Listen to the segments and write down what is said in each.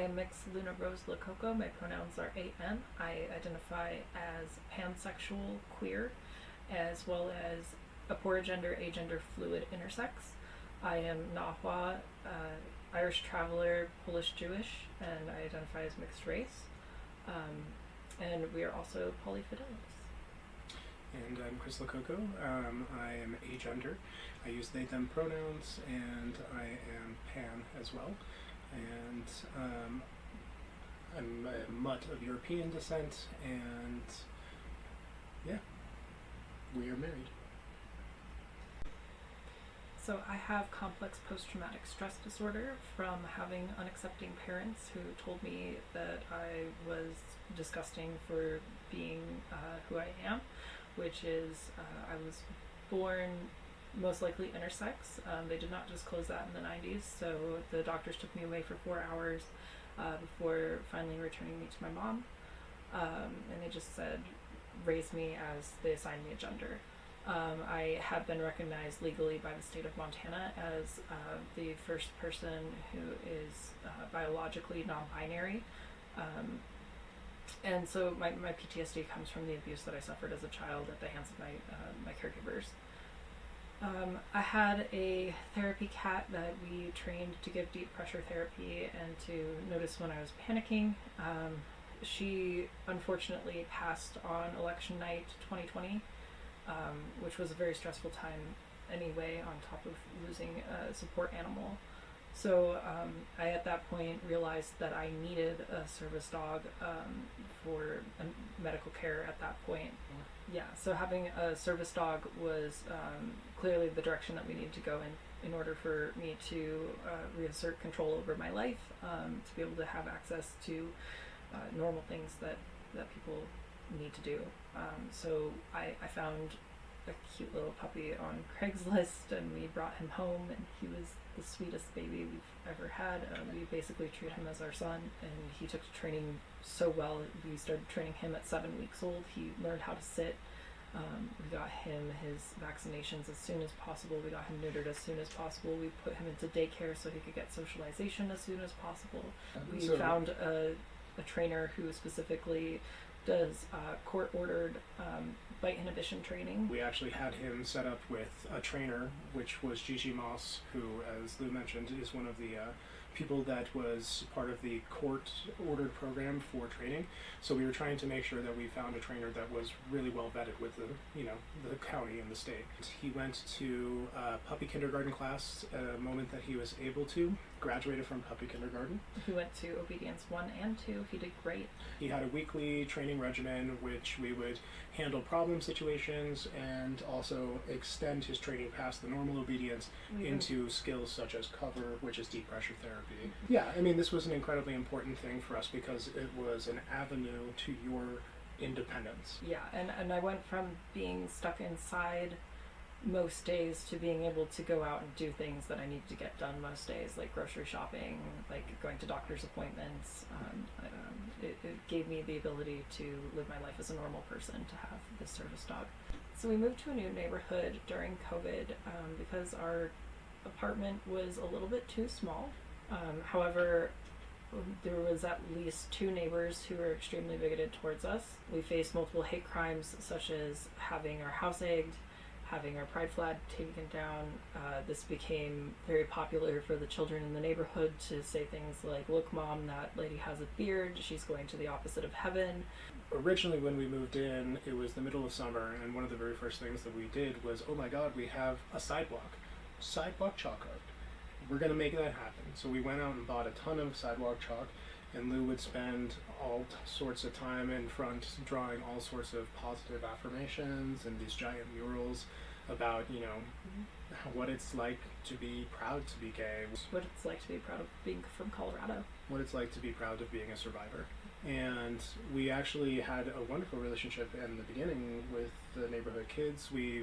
I am mixed Luna Rose Lococo. My pronouns are AN. I identify as pansexual queer, as well as aporigender, agender, fluid, intersex. I am Nahua, Irish traveler, Polish Jewish, and I identify as mixed race. And we are also polyfidelous. And I'm Chris Lococo. I am agender. I use they, them pronouns, and I am pan as well. And I'm a mutt of European descent, and yeah, we are married. So I have complex post-traumatic stress disorder from having unaccepting parents who told me that I was disgusting for being who I am, which is I was born most likely intersex. They did not disclose that in the 90s, so the doctors took me away for 4 hours before finally returning me to my mom, and they just said, raise me as they assigned me a gender. I have been recognized legally by the state of Montana as the first person who is biologically non-binary. And so my PTSD comes from the abuse that I suffered as a child at the hands of my caregivers. I had a therapy cat that we trained to give deep pressure therapy and to notice when I was panicking. She unfortunately passed on election night 2020, which was a very stressful time anyway, on top of losing a support animal. So I at that point realized that I needed a service dog for medical care at that point. Yeah, so having a service dog was clearly the direction that we needed to go in order for me to reassert control over my life, to be able to have access to normal things that people need to do. So I found a cute little puppy on Craigslist, and we brought him home, and he was the sweetest baby we've ever had. We basically treat him as our son, and he took to training so well. We started training him at 7 weeks old. He learned how to sit. We got him his vaccinations as soon as possible. We got him neutered as soon as possible. We put him into daycare so he could get socialization as soon as possible. We found a trainer who specifically does court-ordered bite inhibition training. We actually had him set up with a trainer, which was Gigi Moss, who, as Lou mentioned, is one of the people that was part of the court-ordered program for training. So we were trying to make sure that we found a trainer that was really well vetted with the county and the state. He went to puppy kindergarten class a moment that he was able to, graduated from puppy kindergarten. He went to Obedience 1 and 2. He did great. He had a weekly training regimen, which we would handle problem situations and also extend his training past the normal obedience into skills such as cover, which is deep pressure therapy. Yeah, I mean, this was an incredibly important thing for us because it was an avenue to your independence. Yeah, and I went from being stuck inside most days to being able to go out and do things that I need to get done most days, like grocery shopping, like going to doctor's appointments. It gave me the ability to live my life as a normal person to have this service dog. So we moved to a new neighborhood during COVID because our apartment was a little bit too small. However, there was at least 2 neighbors who were extremely bigoted towards us. We faced multiple hate crimes, such as having our house egged, having our pride flag taken down. This became very popular for the children in the neighborhood to say things like, look mom, that lady has a beard, she's going to the opposite of heaven. Originally when we moved in, it was the middle of summer, and one of the very first things that we did was, oh my god, we have a sidewalk chalk art. We're going to make that happen. So we went out and bought a ton of sidewalk chalk, and Lou would spend all sorts of time in front drawing all sorts of positive affirmations and these giant murals about, what it's like to be proud to be gay. What it's like to be proud of being from Colorado. What it's like to be proud of being a survivor. And we actually had a wonderful relationship in the beginning with the neighborhood kids. We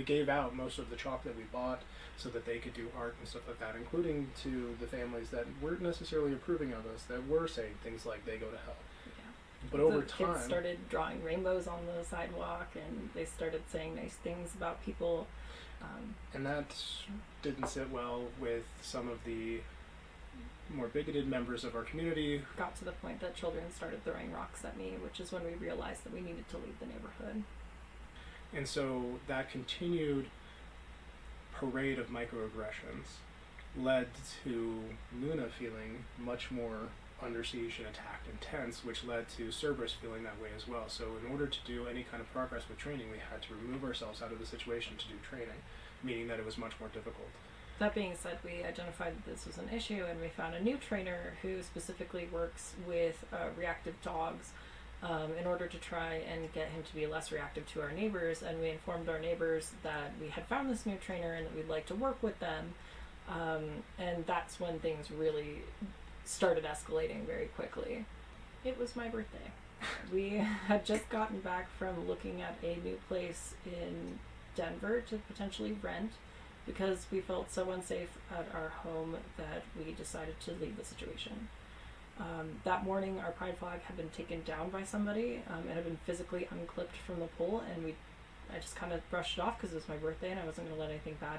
gave out most of the chalk that we bought so that they could do art and stuff like that, including to the families that weren't necessarily approving of us, that were saying things like they go to hell. Yeah. But over time, kids started drawing rainbows on the sidewalk, and they started saying nice things about people. And that didn't sit well with some of the more bigoted members of our community. Got to the point that children started throwing rocks at me, which is when we realized that we needed to leave the neighborhood. And so that continued parade of microaggressions led to Luna feeling much more under siege and attacked and tense, which led to Cerberus feeling that way as well. So in order to do any kind of progress with training, we had to remove ourselves out of the situation to do training, meaning that it was much more difficult. That being said, we identified that this was an issue, and we found a new trainer who specifically works with reactive dogs in order to try and get him to be less reactive to our neighbors. And we informed our neighbors that we had found this new trainer and that we'd like to work with them. And that's when things really started escalating very quickly. It was my birthday. We had just gotten back from looking at a new place in Denver to potentially rent because we felt so unsafe at our home that we decided to leave the situation. That morning, our pride flag had been taken down by somebody. It had been physically unclipped from the pole, and I just kind of brushed it off because it was my birthday and I wasn't going to let anything bad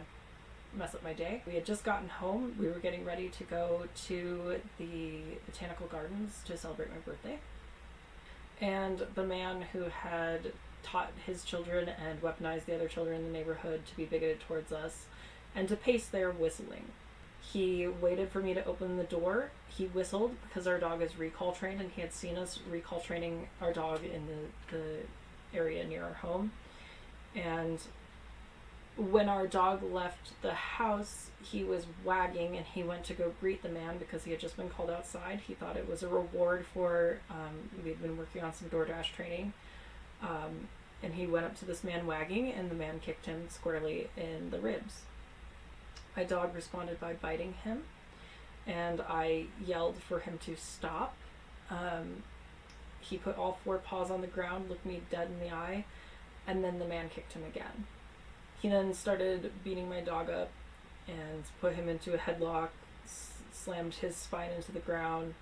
mess up my day. We had just gotten home. We were getting ready to go to the botanical gardens to celebrate my birthday. And the man who had taught his children and weaponized the other children in the neighborhood to be bigoted towards us and to pace their whistling. He waited for me to open the door. He whistled because our dog is recall trained, and he had seen us recall training our dog in the area near our home. And when our dog left the house, he was wagging, and he went to go greet the man because he had just been called outside. He thought it was a reward for, we'd been working on some DoorDash training. And he went up to this man wagging, and the man kicked him squarely in the ribs. My dog responded by biting him, and I yelled for him to stop. He put all four paws on the ground, looked me dead in the eye, and then the man kicked him again. He then started beating my dog up and put him into a headlock, slammed his spine into the ground,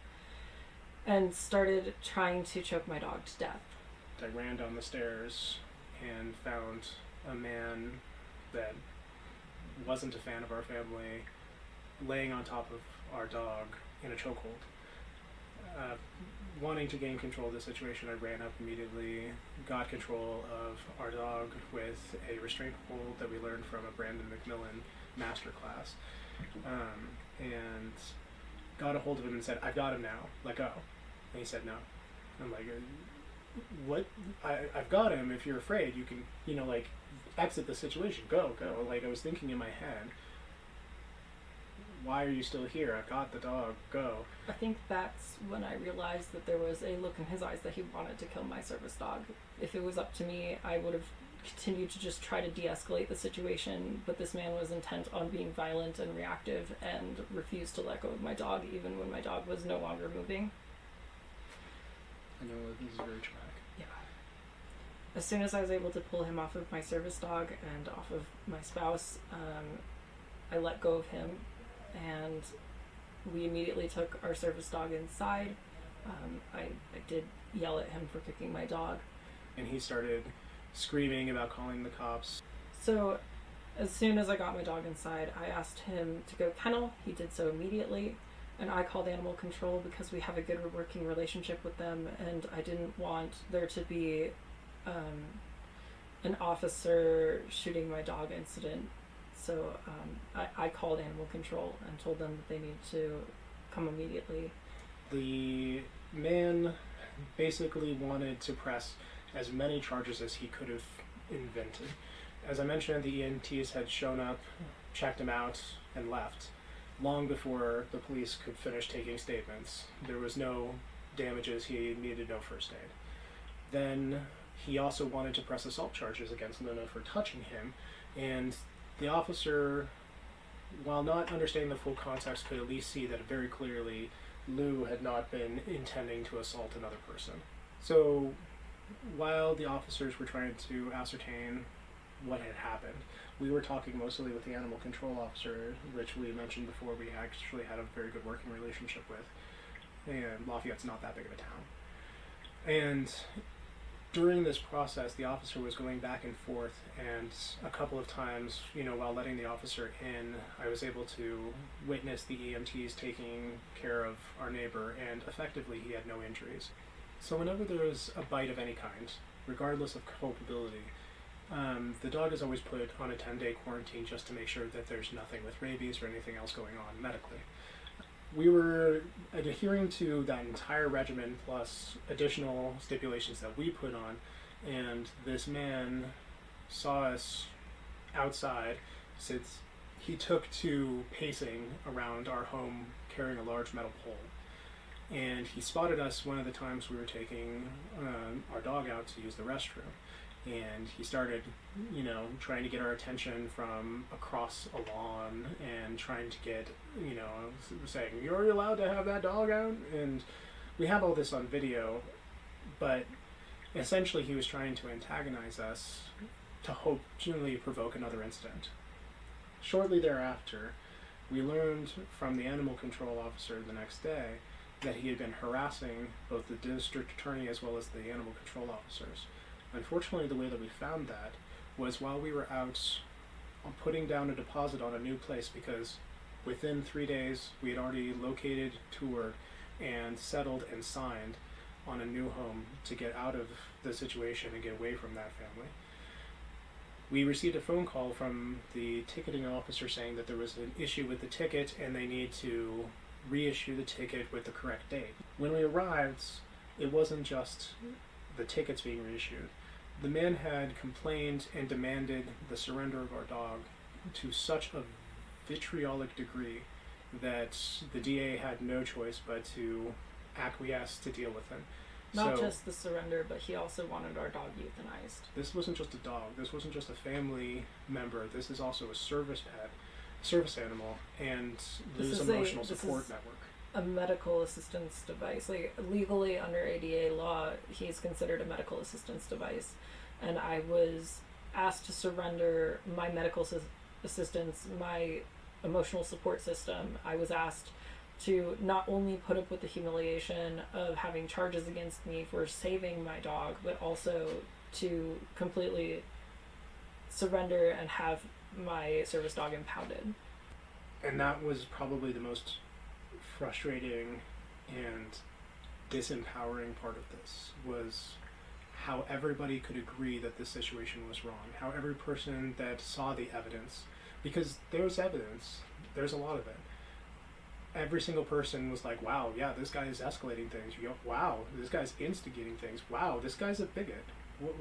and started trying to choke my dog to death. I ran down the stairs and found a man that wasn't a fan of our family laying on top of our dog in a chokehold. Wanting to gain control of the situation, I ran up immediately, got control of our dog with a restraint hold that we learned from a Brandon McMillan masterclass, and got a hold of him and said, "I've got him now, let go." And he said no. I'm like, what? I've got him. If you're afraid, you can, exit the situation. Go. Like, I was thinking in my head, why are you still here? I've got the dog. Go. I think that's when I realized that there was a look in his eyes that he wanted to kill my service dog. If it was up to me, I would have continued to just try to de-escalate the situation, but this man was intent on being violent and reactive and refused to let go of my dog even when my dog was no longer moving. I know this is very traumatic. Yeah. As soon as I was able to pull him off of my service dog and off of my spouse, I let go of him, and we immediately took our service dog inside. I did yell at him for kicking my dog. And he started screaming about calling the cops. So as soon as I got my dog inside, I asked him to go kennel. He did so immediately. And I called animal control because we have a good working relationship with them, and I didn't want there to be an officer shooting my dog incident. So I called animal control and told them that they need to come immediately. The man basically wanted to press as many charges as he could have invented. As I mentioned, the EMTs had shown up, checked him out, and left long before the police could finish taking statements. There was no damages, he needed no first aid. Then he also wanted to press assault charges against Luna for touching him, and the officer, while not understanding the full context, could at least see that very clearly Lou had not been intending to assault another person. So while the officers were trying to ascertain what had happened, we were talking mostly with the animal control officer, which we mentioned before we actually had a very good working relationship with. And Lafayette's not that big of a town. And during this process, the officer was going back and forth, and a couple of times, while letting the officer in, I was able to witness the EMTs taking care of our neighbor, and effectively he had no injuries. So whenever there is a bite of any kind, regardless of culpability, the dog is always put on a 10-day quarantine just to make sure that there's nothing with rabies or anything else going on medically. We were adhering to that entire regimen plus additional stipulations that we put on, and this man saw us outside since he took to pacing around our home carrying a large metal pole. And he spotted us one of the times we were taking our dog out to use the restroom. And he started, trying to get our attention from across a lawn and trying to get, saying, "You're allowed to have that dog out?" And we have all this on video, but essentially he was trying to antagonize us to hopefully provoke another incident. Shortly thereafter, we learned from the animal control officer the next day that he had been harassing both the district attorney as well as the animal control officers. Unfortunately, the way that we found that was while we were out putting down a deposit on a new place, because within 3 days we had already located, toured, and settled and signed on a new home to get out of the situation and get away from that family. We received a phone call from the ticketing officer saying that there was an issue with the ticket and they need to reissue the ticket with the correct date. When we arrived, it wasn't just the tickets being reissued. The man had complained and demanded the surrender of our dog to such a vitriolic degree that the DA had no choice but to acquiesce to deal with him. Not just the surrender, but he also wanted our dog euthanized. This wasn't just a dog. This wasn't just a family member. This is also a service pet, service animal, and Lou's emotional support network. A medical assistance device. Like, legally under ADA law, he's considered a medical assistance device. And I was asked to surrender my medical assistance, my emotional support system. I was asked to not only put up with the humiliation of having charges against me for saving my dog, but also to completely surrender and have my service dog impounded. And that was probably the most frustrating and disempowering part of this, was how everybody could agree that this situation was wrong, how every person that saw the evidence, because there's evidence, there's a lot of it, every single person was like, wow, yeah, this guy is escalating things, wow, this guy's instigating things, wow, this guy's a bigot,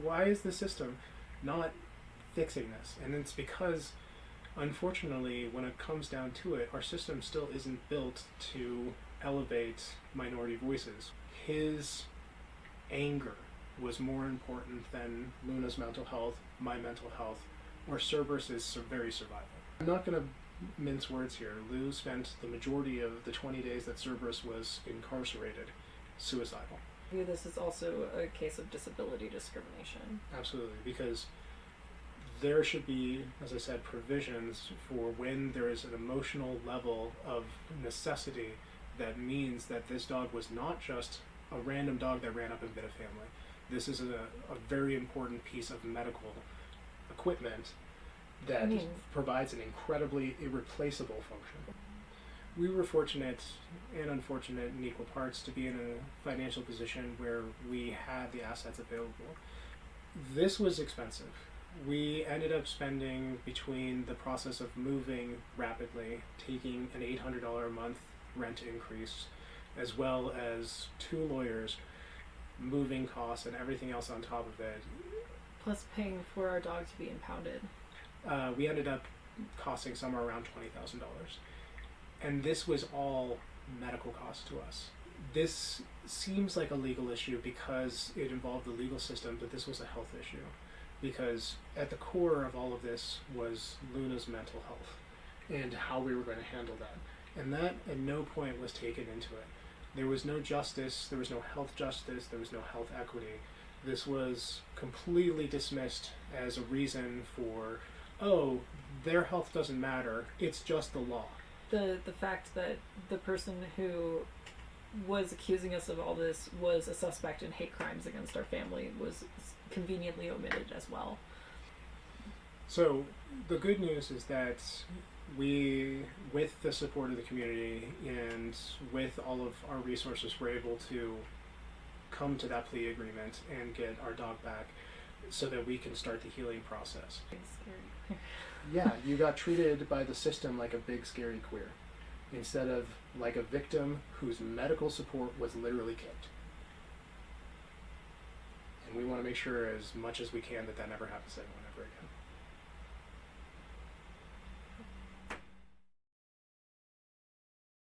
why is the system not fixing this? And it's because, unfortunately, when it comes down to it, our system still isn't built to elevate minority voices. His anger was more important than Luna's mental health, my mental health, or Cerberus's very survival. I'm not going to mince words here. Lou spent the majority of the 20 days that Cerberus was incarcerated suicidal. I view this as also a case of disability discrimination. Absolutely, because there should be, as I said, provisions for when there is an emotional level of necessity that means that this dog was not just a random dog that ran up and bit a family. This is a very important piece of medical equipment that provides an incredibly irreplaceable function. We were fortunate and unfortunate in equal parts to be in a financial position where we had the assets available. This was expensive. We ended up spending, between the process of moving rapidly, taking an $800 a month rent increase, as well as 2 lawyers, moving costs, and everything else on top of it. Plus paying for our dog to be impounded. We ended up costing somewhere around $20,000. And this was all medical costs to us. This seems like a legal issue because it involved the legal system, but this was a health issue. Because at the core of all of this was Luna's mental health and how we were going to handle that. And that at no point was taken into it. There was no justice, there was no health justice, there was no health equity. This was completely dismissed as a reason for, oh, their health doesn't matter, it's just the law. The fact that the person who was accusing us of all this was a suspect in hate crimes against our family was conveniently omitted as well. So the good news is that we, with the support of the community and with all of our resources, were able to come to that plea agreement and get our dog back so that we can start the healing process. It's scary. Yeah, you got treated by the system like a big scary queer instead of like a victim whose medical support was literally kicked. And we want to make sure as much as we can that that never happens to anyone ever again.